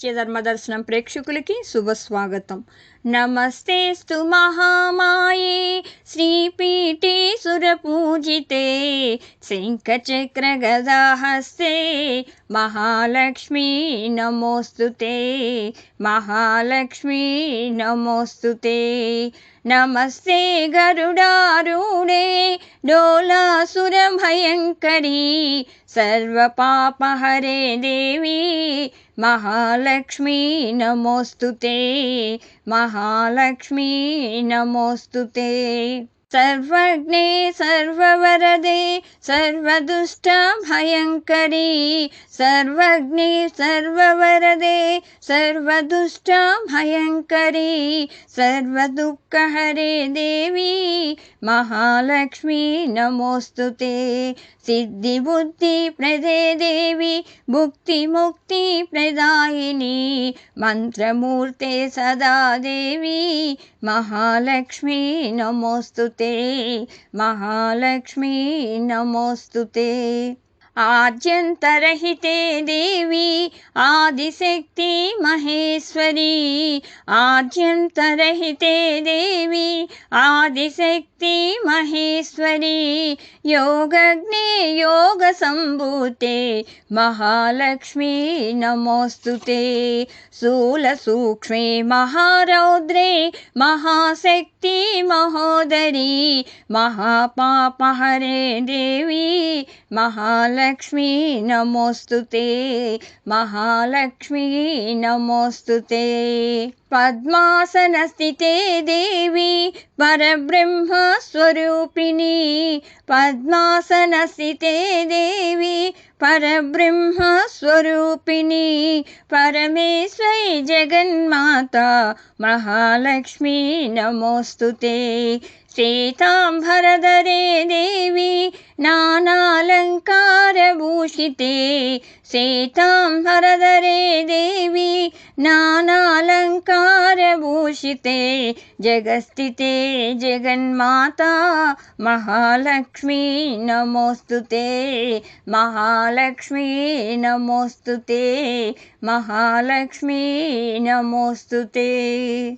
ధర్మదర్శనం ప్రేక్షకులకి శుభస్వాగతం. నమస్తేస్తు మహామాయే శ్రీపీఠేశ్వరపూజితే శంఖచక్రగదాహస్తే మహాలక్ష్మీ నమోస్తుతే. మహాలక్ష్మీ నమోస్తుతే. నమస్తే గరుడారూఢే డోలాసురభయంకరీ సర్వపాపహరే దేవి महालक्ष्मी नमोस्तुते. महालक्ष्मी नमोस्तुते. सर्वज्ञे सर्ववरदे सर्वदुष्टभयङ्करी सर्वज्ञे सर्ववरदे सर्वदुष्टभयङ्करी सर्वदुःखहरे देवी महालक्ष्मी नमोस्तुते. सिद्धिबुद्धिप्रदे देवी भुक्तिमुक्तिप्रदायिनी मन्त्रमूर्ते सदा देवी महालक्ष्मी नमोस्तुते. महालक्ष्मी नमोस्तुते. आद्यन्तरहिते देवी आदिशक्ति महेश्वरी आद्यन्तरहिते देवी आदिशक्ति महेश्वरी योगज्ञे योगसम्भूते महालक्ष्मी नमोस्तुते. स्थूलसूक्ष्मे महारौद्रे महाशक्ति महोदरी महापापहरे देवी महालक्ष्मी नमोस्तुते. महालक्ष्मी नमोस्तुते. पद्मासनस्थिते देवी परब्रह्मस्वरूपिणी पद्मासनस्थिते देवी परब्रह्मस्वरूपिणी परमेश्वरी जगन्माता महालक्ष्मी नमोस्तुते. श्वेताम्बरधरे देवी नानालङ्कारभूषिते श्वेताम्बरधरे देवी नानालङ्कारभूषिते जगस्थिते जगन्माता महालक्ष्मी नमोस्तुते. महालक्ष्मी नमोस्तुते. महालक्ष्मी नमोस्तुते.